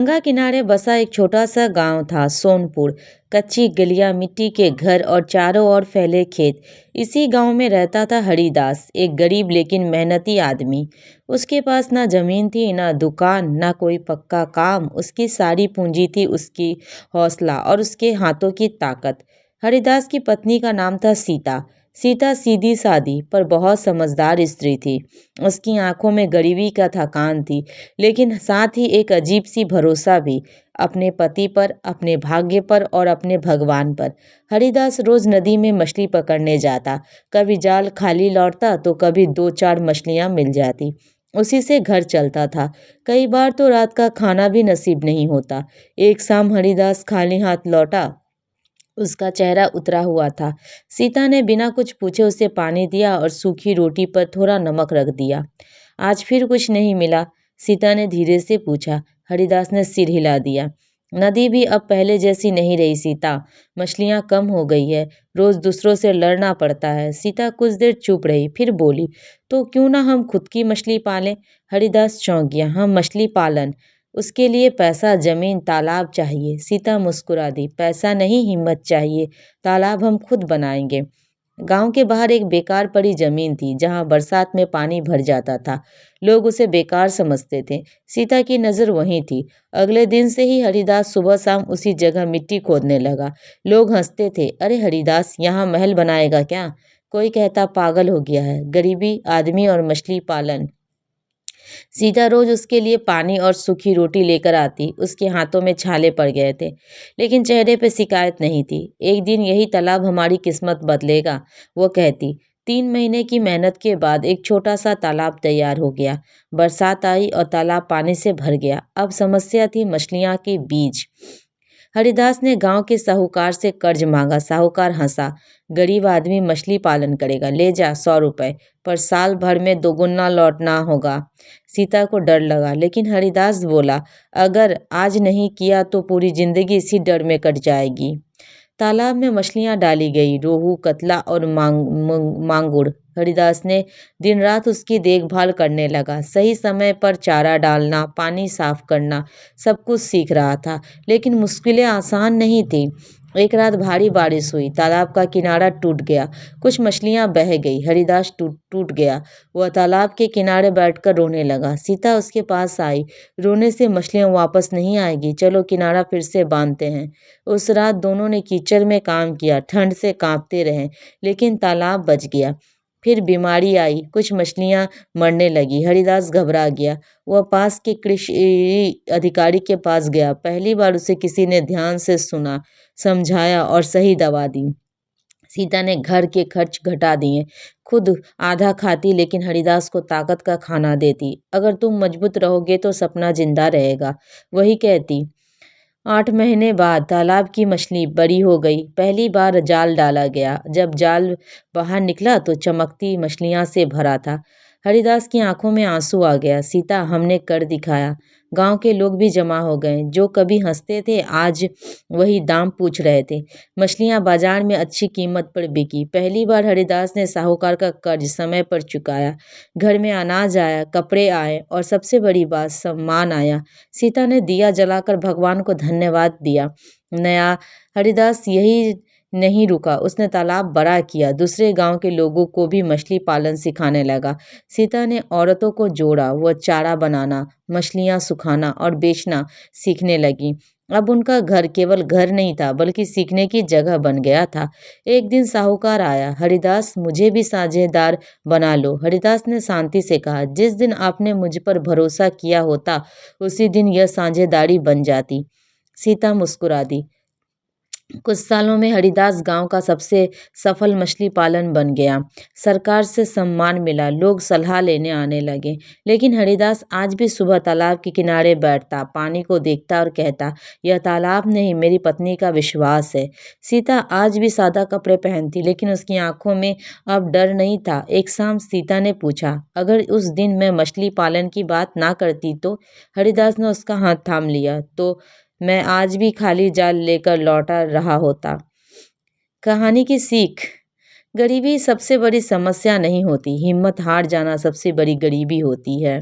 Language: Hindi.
गंगा किनारे बसा एक छोटा सा गांव था, सोनपुर। कच्ची गलियां, मिट्टी के घर और चारों ओर फैले खेत। इसी गांव में रहता था हरिदास, एक गरीब लेकिन मेहनती आदमी। उसके पास ना जमीन थी, ना दुकान, ना कोई पक्का काम। उसकी सारी पूंजी थी उसकी हौसला और उसके हाथों की ताकत। हरिदास की पत्नी का नाम था सीता। सीता सीधी सादी पर बहुत समझदार स्त्री थी। उसकी आंखों में गरीबी का थकान थी, लेकिन साथ ही एक अजीब सी भरोसा भी, अपने पति पर, अपने भाग्य पर और अपने भगवान पर। हरिदास रोज नदी में मछली पकड़ने जाता। कभी जाल खाली लौटता तो कभी दो चार मछलियां मिल जाती। उसी से घर चलता था। कई बार तो रात का खाना भी नसीब नहीं होता। एक शाम हरिदास खाली हाथ लौटा। उसका चेहरा उतरा हुआ था। सीता ने बिना कुछ पूछे उसे पानी दिया और सूखी रोटी पर थोड़ा नमक रख दिया। आज फिर कुछ नहीं मिला? सीता ने धीरे से पूछा। हरिदास ने सिर हिला दिया। नदी भी अब पहले जैसी नहीं रही सीता। मछलियां कम हो गई है। रोज दूसरों से लड़ना पड़ता है। सीता कुछ देर चुप रही, फिर बोली, तो क्यों ना हम खुद की मछली पालें? हरिदास चौंक गया। हम मछली पालन? उसके लिए पैसा, जमीन, तालाब चाहिए। सीता मुस्कुरा दी। पैसा नहीं, हिम्मत चाहिए। तालाब हम खुद बनाएंगे। गांव के बाहर एक बेकार पड़ी जमीन थी, जहां बरसात में पानी भर जाता था। लोग उसे बेकार समझते थे। सीता की नजर वहीं थी। अगले दिन से ही हरिदास सुबह शाम उसी जगह मिट्टी खोदने लगा। लोग हंसते थे, अरे हरिदास यहाँ महल बनाएगा क्या? कोई कहता पागल हो गया है। गरीबी, आदमी और मछली पालन। सीता रोज उसके लिए पानी और सूखी रोटी लेकर आती। उसके हाथों में छाले पड़ गए थे, लेकिन चेहरे पे शिकायत नहीं थी। एक दिन यही तालाब हमारी किस्मत बदलेगा, वो कहती। 3 महीने की मेहनत के बाद एक छोटा सा तालाब तैयार हो गया। बरसात आई और तालाब पानी से भर गया। अब समस्या थी मछलियां के बीज। हरिदास ने गांव के साहूकार से कर्ज मांगा। साहूकार हंसा। गरीब आदमी मछली पालन करेगा, ले जा 100 रुपए, पर साल भर में दोगुना लौटना होगा। सीता को डर लगा, लेकिन हरिदास बोला, अगर आज नहीं किया तो पूरी जिंदगी इसी डर में कट जाएगी। तालाब में मछलियां डाली गई, रोहू, कतला और मांगुर। हरिदास ने दिन रात उसकी देखभाल करने लगा। सही समय पर चारा डालना, पानी साफ करना, सब कुछ सीख रहा था। लेकिन मुश्किलें आसान नहीं थी। एक रात भारी बारिश हुई। तालाब का किनारा टूट गया। कुछ मछलियां बह गई। हरिदास टूट टूट गया। वह तालाब के किनारे बैठकर रोने लगा। सीता उसके पास आई। रोने से मछलियां वापस नहीं आएगी, चलो किनारा फिर से बांधते हैं। उस रात दोनों ने कीचड़ में काम किया, ठंड से कांपते रहे, लेकिन तालाब बच गया। फिर बीमारी आई, कुछ मछलियां मरने लगी। हरिदास घबरा गया। वह पास के कृषि अधिकारी के पास गया। पहली बार उसे किसी ने ध्यान से सुना, समझाया और सही दवा दी। सीता ने घर के खर्च घटा दिए, खुद आधा खाती, लेकिन हरिदास को ताकत का खाना देती। अगर तुम मजबूत रहोगे तो सपना जिंदा रहेगा, वही कहती। 8 महीने बाद तालाब की मछली बड़ी हो गई। पहली बार जाल डाला गया। जब जाल बाहर निकला तो चमकती मछलियां से भरा था। हरिदास की आंखों में आंसू आ गया। सीता, हमने कर दिखाया। गांव के लोग भी जमा हो गए। जो कभी हंसते थे आज वही दाम पूछ रहे थे। मछलियां बाजार में अच्छी कीमत पर बिकी। पहली बार हरिदास ने साहूकार का कर्ज समय पर चुकाया। घर में अनाज आया, कपड़े आए और सबसे बड़ी बात, सम्मान आया। सीता ने दिया जलाकर भगवान को धन्यवाद दिया। नया हरिदास यही नहीं रुका, उसने तालाब बड़ा किया। दूसरे गांव के लोगों को भी मछली पालन सिखाने लगा। सीता ने औरतों को जोड़ा। वह चारा बनाना, मछलियां सुखाना और बेचना सीखने लगी। अब उनका घर केवल घर नहीं था, बल्कि सीखने की जगह बन गया था। एक दिन साहूकार आया। हरिदास, मुझे भी साझेदार बना लो। हरिदास ने शांति से कहा, जिस दिन आपने मुझ पर भरोसा किया होता उसी दिन यह साझेदारी बन जाती। सीता मुस्कुरा दी। कुछ सालों में हरिदास गांव का सबसे सफल मछली पालन बन गया। सरकार से सम्मान मिला, लोग सलाह लेने आने लगे। लेकिन हरिदास आज भी सुबह तालाब के किनारे बैठता, पानी को देखता और कहता, यह तालाब नहीं, मेरी पत्नी का विश्वास है। सीता आज भी सादा कपड़े पहनती, लेकिन उसकी आंखों में अब डर नहीं था। एक शाम सीता ने पूछा, अगर उस दिन मैं मछली पालन की बात ना करती तो? हरिदास ने उसका हाथ थाम लिया। तो मैं आज भी खाली जाल लेकर लौटा रहा होता। कहानी की सीख, गरीबी सबसे बड़ी समस्या नहीं होती, हिम्मत हार जाना सबसे बड़ी गरीबी होती है।